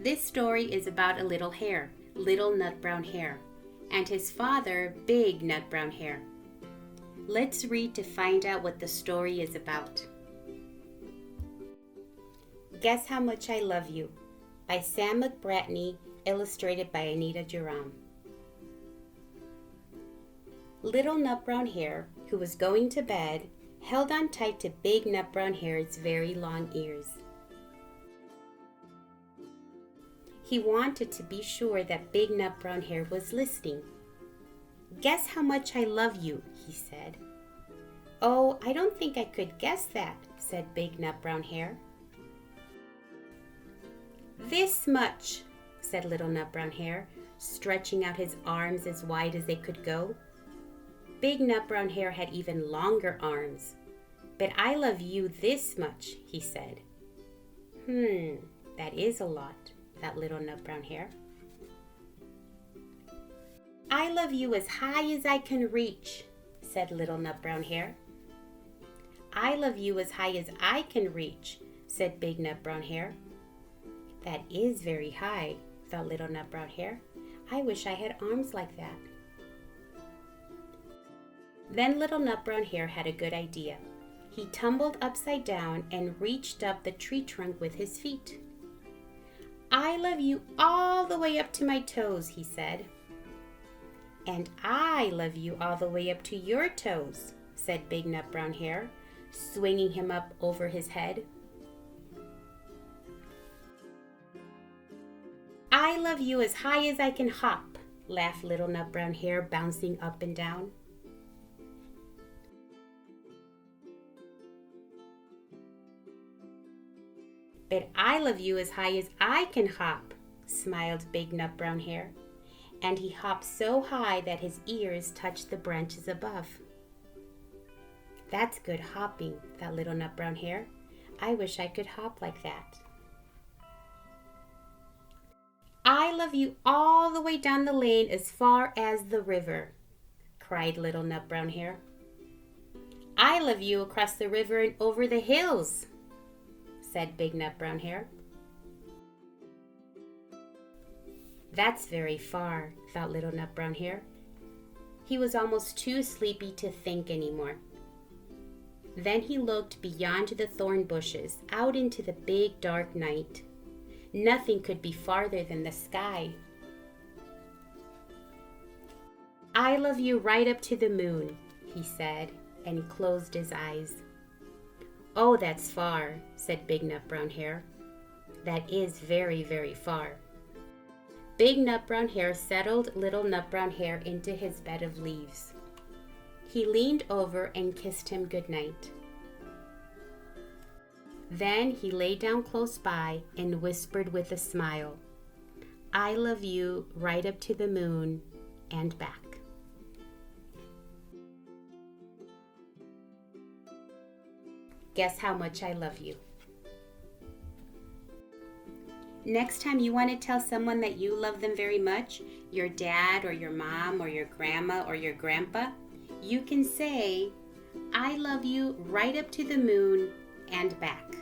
This story is about a little hare, Little Nut Brown Hare, and his father, Big Nut Brown Hare. Let's read to find out what the story is about. Guess How Much I Love You by Sam McBratney, illustrated by Anita Jerome. Little Nut Brown Hare, who was going to bed, held on tight to Big Nut Brown Hare's very long ears. He wanted to be sure that Big Nut Brown Hare was listening. "Guess how much I love you," he said. "Oh, I don't think I could guess that," said Big Nut Brown Hare. "This much," said Little Nut Brown Hare, stretching out his arms as wide as they could go. Big Nut Brown Hare had even longer arms. "But I love you this much," he said. That is a lot," thought Little Nut Brown Hare. "I love you as high as I can reach," said Little Nut Brown Hare. "I love you as high as I can reach," said Big Nut Brown Hare. "That is very high," thought Little Nut Brown Hare. "I wish I had arms like that." Then Little Nut Brown Hare had a good idea. He tumbled upside down and reached up the tree trunk with his feet. "I love you all the way up to my toes," he said. "And I love you all the way up to your toes," said Big Nut Brown Hare, swinging him up over his head. "I love you as high as I can hop," laughed Little Nut Brown Hare, bouncing up and down. "But I love you as high as I can hop," smiled Big Nut Brown Hare, and he hopped so high that his ears touched the branches above. "That's good hopping," thought Little Nut Brown Hare. "I wish I could hop like that." "I love you all the way down the lane as far as the river," cried Little Nut Brown Hare. "I love you across the river and over the hills," said Big Nut Brown Hare. "That's very far," thought Little Nut Brown Hare. He was almost too sleepy to think anymore. Then he looked beyond the thorn bushes, out into the big dark night. Nothing could be farther than the sky. "I love you right up to the moon," he said, and closed his eyes. "Oh, that's far," said Big Nut Brown Hare. "That is very, very far." Big Nut Brown Hare settled Little Nut Brown Hare into his bed of leaves. He leaned over and kissed him good night. Then he lay down close by and whispered with a smile, "I love you right up to the moon and back." Guess how much I love you. Next time you want to tell someone that you love them very much, your dad or your mom or your grandma or your grandpa, you can say, "I love you right up to the moon and back."